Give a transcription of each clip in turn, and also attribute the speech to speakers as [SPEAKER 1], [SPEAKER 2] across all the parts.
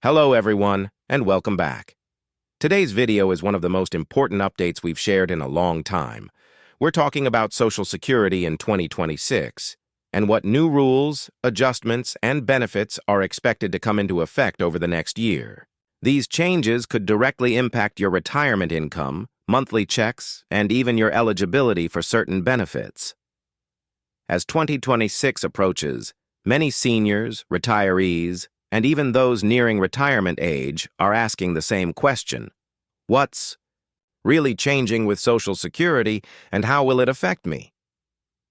[SPEAKER 1] Hello everyone, and welcome back. Today's video is one of the most important updates we've shared in a long time. We're talking about Social Security in 2026, and what new rules, adjustments, and benefits are expected to come into effect over the next year. These changes could directly impact your retirement income, monthly checks, and even your eligibility for certain benefits. As 2026 approaches, many seniors, retirees, and even those nearing retirement age are asking the same question. What's really changing with Social Security, and how will it affect me?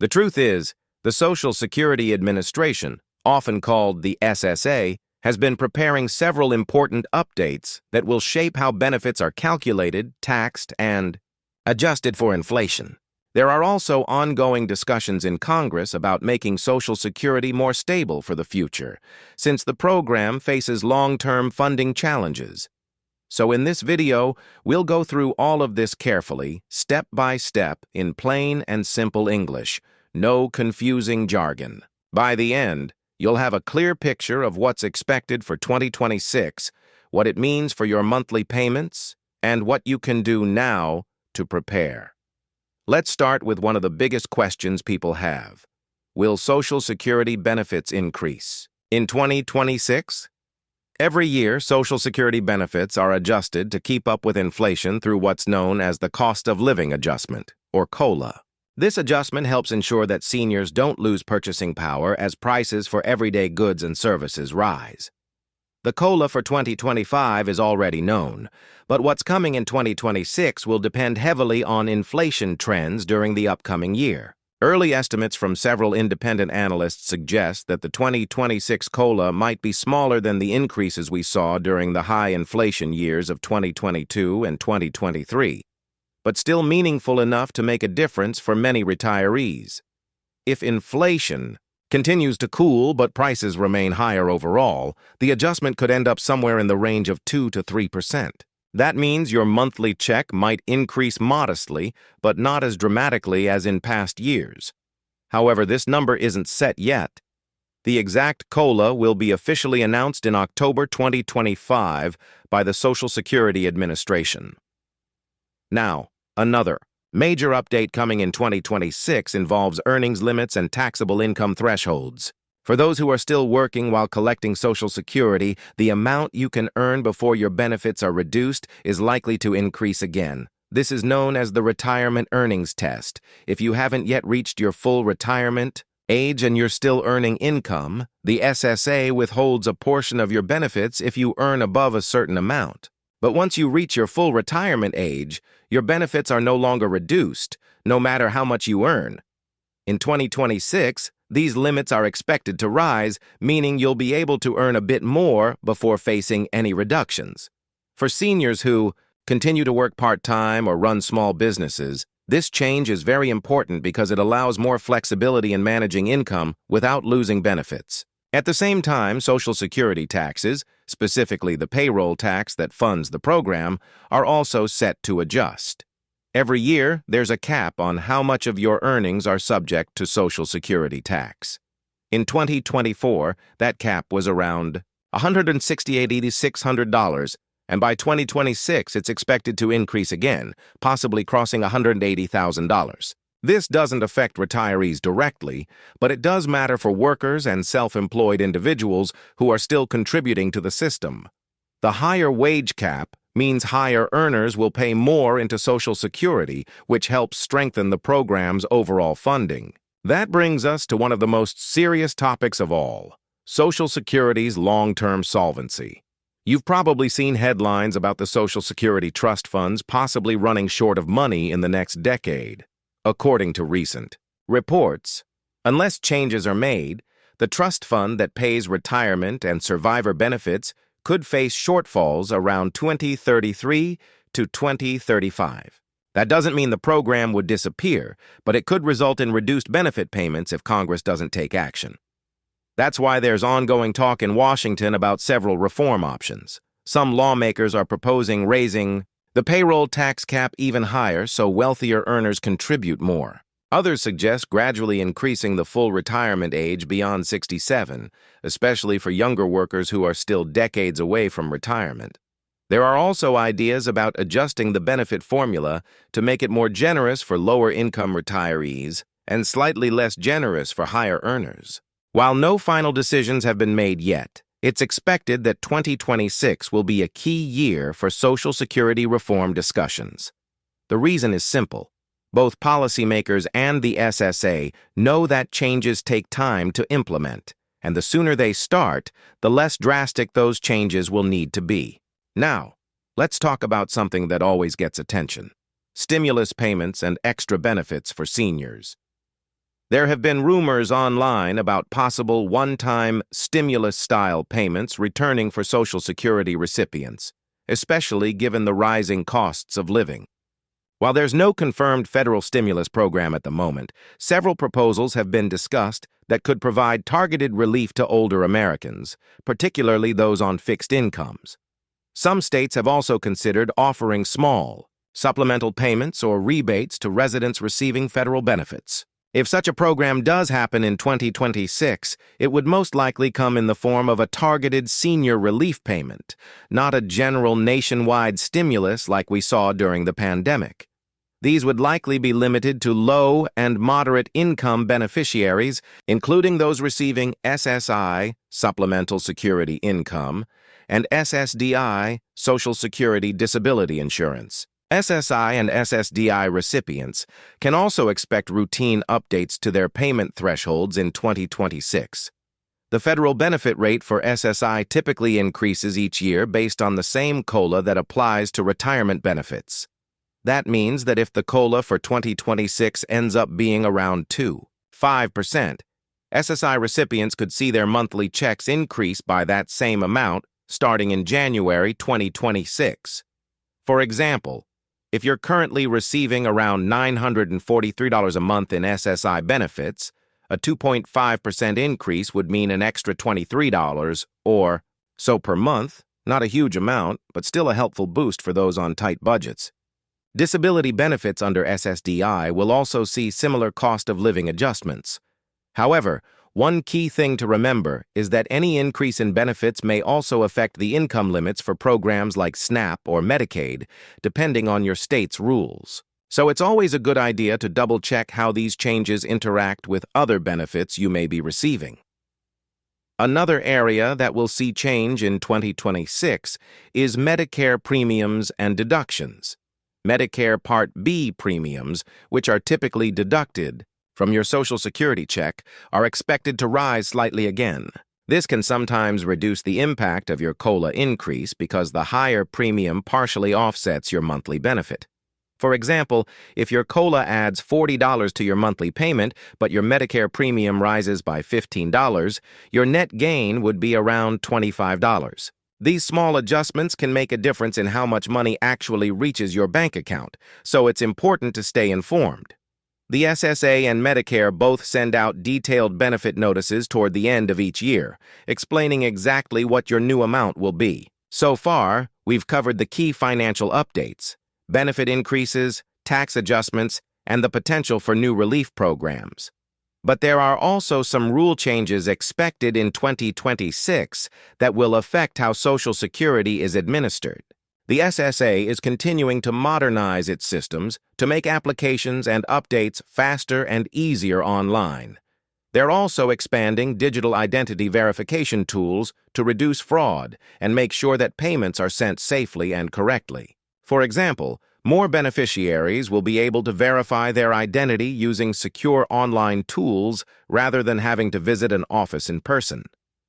[SPEAKER 1] The truth is, the Social Security Administration, often called the SSA, has been preparing several important updates that will shape how benefits are calculated, taxed, and adjusted for inflation. There are also ongoing discussions in Congress about making Social Security more stable for the future, since the program faces long-term funding challenges. So in this video, we'll go through all of this carefully, step by step, in plain and simple English. No confusing jargon. By the end, you'll have a clear picture of what's expected for 2026, what it means for your monthly payments, and what you can do now to prepare. Let's start with one of the biggest questions people have. Will Social Security benefits increase in 2026? Every year, Social Security benefits are adjusted to keep up with inflation through what's known as the Cost of Living Adjustment, or COLA. This adjustment helps ensure that seniors don't lose purchasing power as prices for everyday goods and services rise. The COLA for 2025 is already known, but what's coming in 2026 will depend heavily on inflation trends during the upcoming year. Early estimates from several independent analysts suggest that the 2026 COLA might be smaller than the increases we saw during the high inflation years of 2022 and 2023, but still meaningful enough to make a difference for many retirees. If inflation continues to cool but prices remain higher overall, the adjustment could end up somewhere in the range of 2 to 3%. That means your monthly check might increase modestly, but not as dramatically as in past years. However, this number isn't set yet. The exact COLA will be officially announced in October 2025 by the Social Security Administration. Now, another major update coming in 2026 involves earnings limits and taxable income thresholds. For those who are still working while collecting Social Security, the amount you can earn before your benefits are reduced is likely to increase again. This is known as the Retirement Earnings Test. If you haven't yet reached your full retirement age and you're still earning income, the SSA withholds a portion of your benefits if you earn above a certain amount. But once you reach your full retirement age, your benefits are no longer reduced, no matter how much you earn. In 2026, these limits are expected to rise, meaning you'll be able to earn a bit more before facing any reductions. For seniors who continue to work part-time or run small businesses, this change is very important because it allows more flexibility in managing income without losing benefits. At the same time, Social Security taxes, specifically the payroll tax that funds the program, are also set to adjust. Every year, there's a cap on how much of your earnings are subject to Social Security tax. In 2024, that cap was around $168,600, and by 2026, it's expected to increase again, possibly crossing $180,000. This doesn't affect retirees directly, but it does matter for workers and self-employed individuals who are still contributing to the system. The higher wage cap means higher earners will pay more into Social Security, which helps strengthen the program's overall funding. That brings us to one of the most serious topics of all, Social Security's long-term solvency. You've probably seen headlines about the Social Security trust funds possibly running short of money in the next decade. According to recent reports, unless changes are made, the trust fund that pays retirement and survivor benefits could face shortfalls around 2033 to 2035. That doesn't mean the program would disappear, but it could result in reduced benefit payments if Congress doesn't take action. That's why there's ongoing talk in Washington about several reform options. Some lawmakers are proposing raising the payroll tax cap even higher so wealthier earners contribute more. Others suggest gradually increasing the full retirement age beyond 67, especially for younger workers who are still decades away from retirement. There are also ideas about adjusting the benefit formula to make it more generous for lower-income retirees and slightly less generous for higher earners. While no final decisions have been made yet, it's expected that 2026 will be a key year for Social Security reform discussions. The reason is simple. Both policymakers and the SSA know that changes take time to implement, and the sooner they start, the less drastic those changes will need to be. Now, let's talk about something that always gets attention: stimulus payments and extra benefits for seniors. There have been rumors online about possible one-time stimulus-style payments returning for Social Security recipients, especially given the rising costs of living. While there's no confirmed federal stimulus program at the moment, several proposals have been discussed that could provide targeted relief to older Americans, particularly those on fixed incomes. Some states have also considered offering small, supplemental payments or rebates to residents receiving federal benefits. If such a program does happen in 2026, it would most likely come in the form of a targeted senior relief payment, not a general nationwide stimulus like we saw during the pandemic. These would likely be limited to low and moderate income beneficiaries, including those receiving SSI, Supplemental Security Income, and SSDI, Social Security Disability Insurance. SSI and SSDI recipients can also expect routine updates to their payment thresholds in 2026. The federal benefit rate for SSI typically increases each year based on the same COLA that applies to retirement benefits. That means that if the COLA for 2026 ends up being around 2.5%, SSI recipients could see their monthly checks increase by that same amount starting in January 2026. For example, if you're currently receiving around $943 a month in SSI benefits, a 2.5% increase would mean an extra $23 or so per month, not a huge amount, but still a helpful boost for those on tight budgets. Disability benefits under SSDI will also see similar cost of living adjustments. However, one key thing to remember is that any increase in benefits may also affect the income limits for programs like SNAP or Medicaid, depending on your state's rules. So it's always a good idea to double-check how these changes interact with other benefits you may be receiving. Another area that will see change in 2026 is Medicare premiums and deductions. Medicare Part B premiums, which are typically deducted from your Social Security check, are expected to rise slightly again. This can sometimes reduce the impact of your COLA increase because the higher premium partially offsets your monthly benefit. For example, if your COLA adds $40 to your monthly payment, but your Medicare premium rises by $15, your net gain would be around $25. These small adjustments can make a difference in how much money actually reaches your bank account, so it's important to stay informed. The SSA and Medicare both send out detailed benefit notices toward the end of each year, explaining exactly what your new amount will be. So far, we've covered the key financial updates: benefit increases, tax adjustments, and the potential for new relief programs. But there are also some rule changes expected in 2026 that will affect how Social Security is administered. The SSA is continuing to modernize its systems to make applications and updates faster and easier online. They're also expanding digital identity verification tools to reduce fraud and make sure that payments are sent safely and correctly. For example, more beneficiaries will be able to verify their identity using secure online tools rather than having to visit an office in person.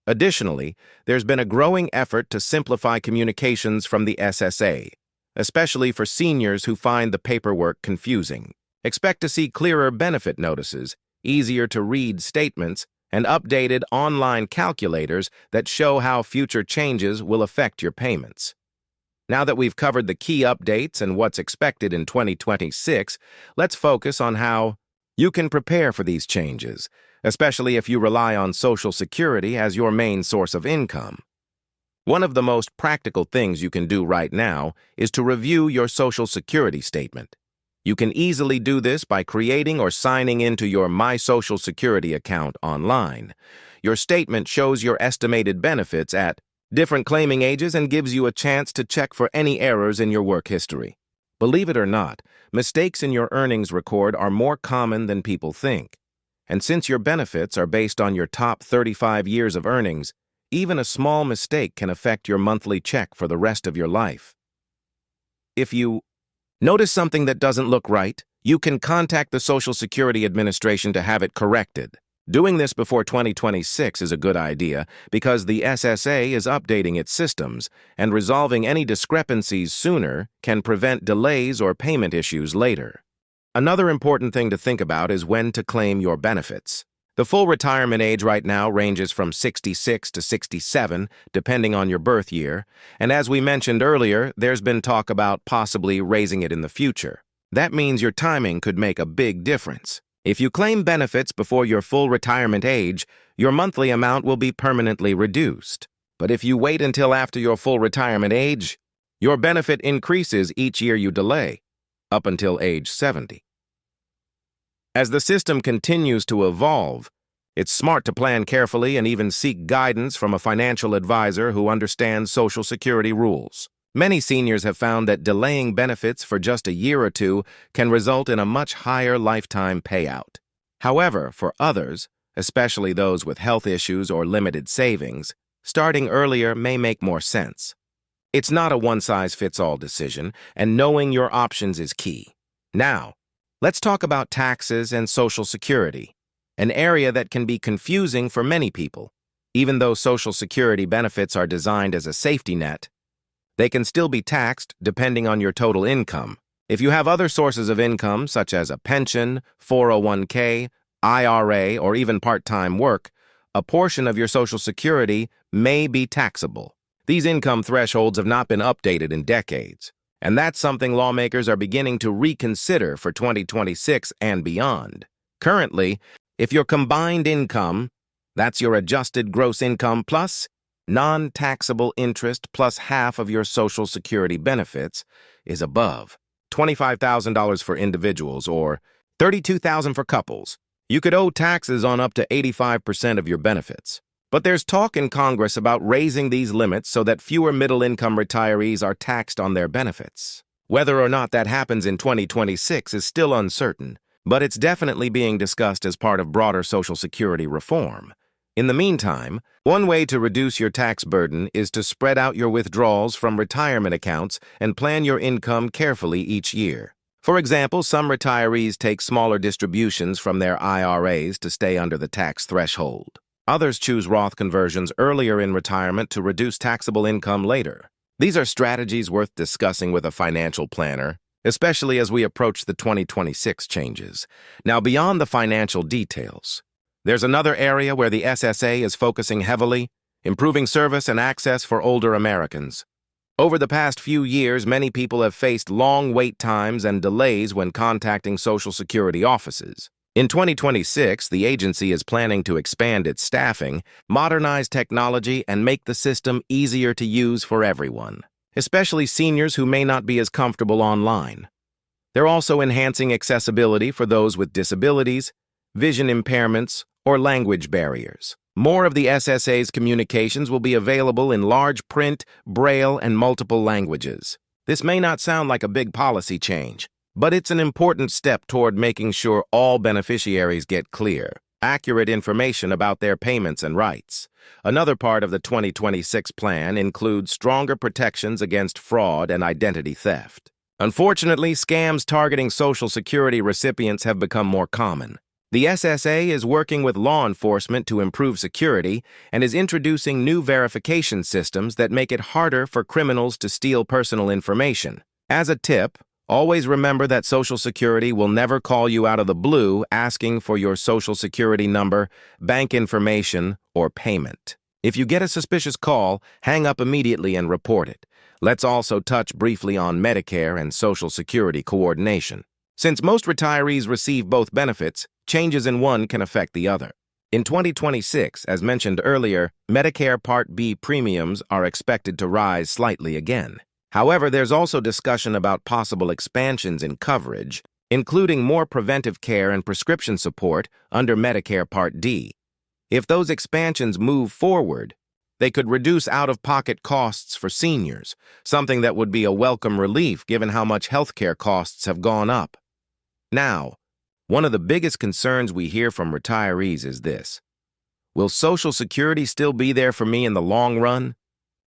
[SPEAKER 1] Additionally, there's been a growing effort to simplify communications from the SSA, especially for seniors who find the paperwork confusing. Expect to see clearer benefit notices, easier to read statements, and updated online calculators that show how future changes will affect your payments. Now that we've covered the key updates and what's expected in 2026, let's focus on how you can prepare for these changes, especially if you rely on Social Security as your main source of income. One of the most practical things you can do right now is to review your Social Security statement. You can easily do this by creating or signing into your My Social Security account online. Your statement shows your estimated benefits at different claiming ages and gives you a chance to check for any errors in your work history. Believe it or not, mistakes in your earnings record are more common than people think. And since your benefits are based on your top 35 years of earnings, even a small mistake can affect your monthly check for the rest of your life. If you notice something that doesn't look right, you can contact the Social Security Administration to have it corrected. Doing this before 2026 is a good idea because the SSA is updating its systems, and resolving any discrepancies sooner can prevent delays or payment issues later. Another important thing to think about is when to claim your benefits. The full retirement age right now ranges from 66 to 67, depending on your birth year, and as we mentioned earlier, there's been talk about possibly raising it in the future. That means your timing could make a big difference. If you claim benefits before your full retirement age, your monthly amount will be permanently reduced. But if you wait until after your full retirement age, your benefit increases each year you delay, up until age 70. As the system continues to evolve, it's smart to plan carefully and even seek guidance from a financial advisor who understands Social Security rules. Many seniors have found that delaying benefits for just a year or two can result in a much higher lifetime payout. However, for others, especially those with health issues or limited savings, starting earlier may make more sense. It's not a one-size-fits-all decision, and knowing your options is key. Now, let's talk about taxes and Social Security, an area that can be confusing for many people. Even though Social Security benefits are designed as a safety net, they can still be taxed depending on your total income. If you have other sources of income, such as a pension, 401k, IRA, or even part-time work, a portion of your Social Security may be taxable. These income thresholds have not been updated in decades, and that's something lawmakers are beginning to reconsider for 2026 and beyond. Currently, if your combined income, that's your adjusted gross income plus non-taxable interest plus half of your Social Security benefits, is above $25,000 for individuals or $32,000 for couples, you could owe taxes on up to 85% of your benefits. But there's talk in Congress about raising these limits so that fewer middle-income retirees are taxed on their benefits. Whether or not that happens in 2026 is still uncertain, but it's definitely being discussed as part of broader Social Security reform. In the meantime, one way to reduce your tax burden is to spread out your withdrawals from retirement accounts and plan your income carefully each year. For example, some retirees take smaller distributions from their IRAs to stay under the tax threshold. Others choose Roth conversions earlier in retirement to reduce taxable income later. These are strategies worth discussing with a financial planner, especially as we approach the 2026 changes. Now, beyond the financial details, there's another area where the SSA is focusing heavily: improving service and access for older Americans. Over the past few years, many people have faced long wait times and delays when contacting Social Security offices. In 2026, the agency is planning to expand its staffing, modernize technology, and make the system easier to use for everyone, especially seniors who may not be as comfortable online. They're also enhancing accessibility for those with disabilities, vision impairments, or language barriers. More of the SSA's communications will be available in large print, braille, and multiple languages. This may not sound like a big policy change, but it's an important step toward making sure all beneficiaries get clear, accurate information about their payments and rights. Another part of the 2026 plan includes stronger protections against fraud and identity theft. Unfortunately, scams targeting Social Security recipients have become more common. The SSA is working with law enforcement to improve security and is introducing new verification systems that make it harder for criminals to steal personal information. As a tip, always remember that Social Security will never call you out of the blue asking for your Social Security number, bank information, or payment. If you get a suspicious call, hang up immediately and report it. Let's also touch briefly on Medicare and Social Security coordination. Since most retirees receive both benefits, changes in one can affect the other. In 2026, as mentioned earlier, Medicare Part B premiums are expected to rise slightly again. However, there's also discussion about possible expansions in coverage, including more preventive care and prescription support under Medicare Part D. If those expansions move forward, they could reduce out-of-pocket costs for seniors, something that would be a welcome relief given how much healthcare costs have gone up. Now, one of the biggest concerns we hear from retirees is this: will Social Security still be there for me in the long run?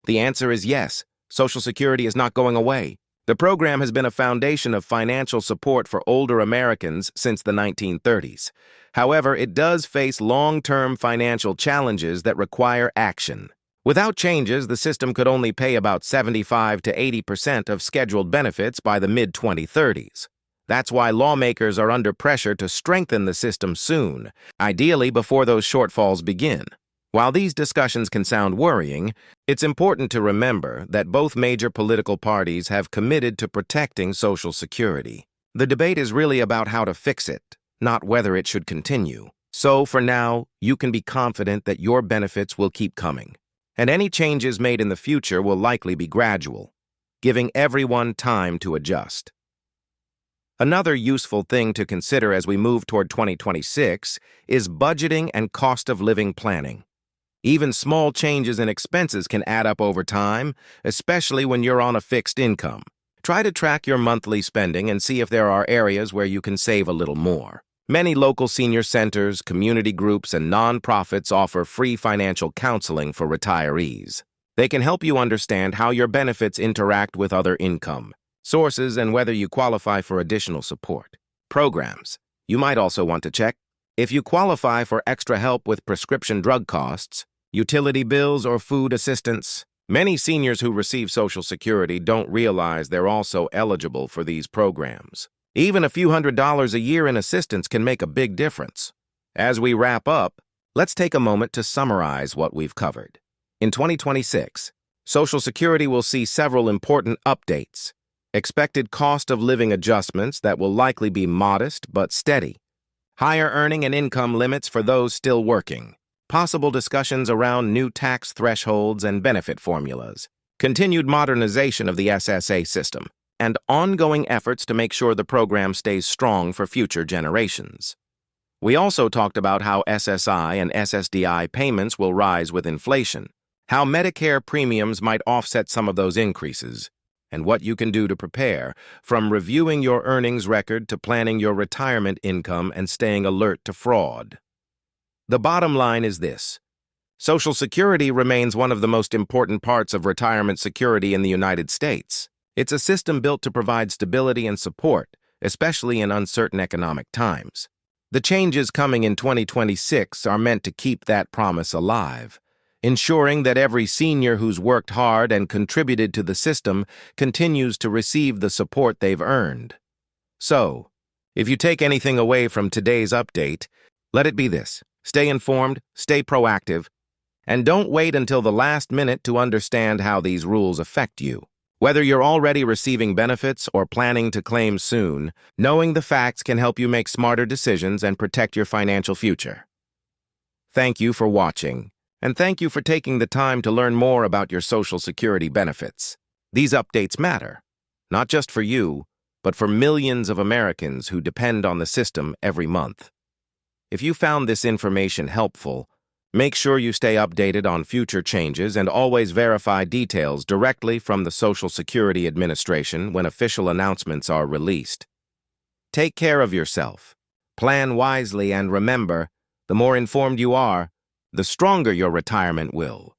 [SPEAKER 1] The answer is yes. Social Security is not going away. The program has been a foundation of financial support for older Americans since the 1930s. However, it does face long-term financial challenges that require action. Without changes, the system could only pay about 75 to 80% of scheduled benefits by the mid-2030s. That's why lawmakers are under pressure to strengthen the system soon, ideally before those shortfalls begin. While these discussions can sound worrying, it's important to remember that both major political parties have committed to protecting Social Security. The debate is really about how to fix it, not whether it should continue. So, for now, you can be confident that your benefits will keep coming, and any changes made in the future will likely be gradual, giving everyone time to adjust. Another useful thing to consider as we move toward 2026 is budgeting and cost of living planning. Even small changes in expenses can add up over time, especially when you're on a fixed income. Try to track your monthly spending and see if there are areas where you can save a little more. Many local senior centers, community groups, and nonprofits offer free financial counseling for retirees. They can help you understand how your benefits interact with other income sources and whether you qualify for additional support programs. You might also want to check if you qualify for extra help with prescription drug costs, utility bills, or food assistance. Many seniors who receive Social Security don't realize they're also eligible for these programs. Even a few $100s a year in assistance can make a big difference. As we wrap up, let's take a moment to summarize what we've covered. In 2026, Social Security will see several important updates. Expected cost of living adjustments that will likely be modest but steady. Higher earning and income limits for those still working. Possible discussions around new tax thresholds and benefit formulas. Continued modernization of the SSA system. And ongoing efforts to make sure the program stays strong for future generations. We also talked about how SSI and SSDI payments will rise with inflation, how Medicare premiums might offset some of those increases, and what you can do to prepare, from reviewing your earnings record to planning your retirement income and staying alert to fraud. The bottom line is this: Social Security remains one of the most important parts of retirement security in the United States. It's a system built to provide stability and support, especially in uncertain economic times. The changes coming in 2026 are meant to keep that promise alive, ensuring that every senior who's worked hard and contributed to the system continues to receive the support they've earned. So, if you take anything away from today's update, let it be this: stay informed, stay proactive, and don't wait until the last minute to understand how these rules affect you. Whether you're already receiving benefits or planning to claim soon, knowing the facts can help you make smarter decisions and protect your financial future. Thank you for watching, and thank you for taking the time to learn more about your Social Security benefits. These updates matter, not just for you, but for millions of Americans who depend on the system every month. If you found this information helpful, make sure you stay updated on future changes and always verify details directly from the Social Security Administration when official announcements are released. Take care of yourself, plan wisely, and remember, the more informed you are, the stronger your retirement will.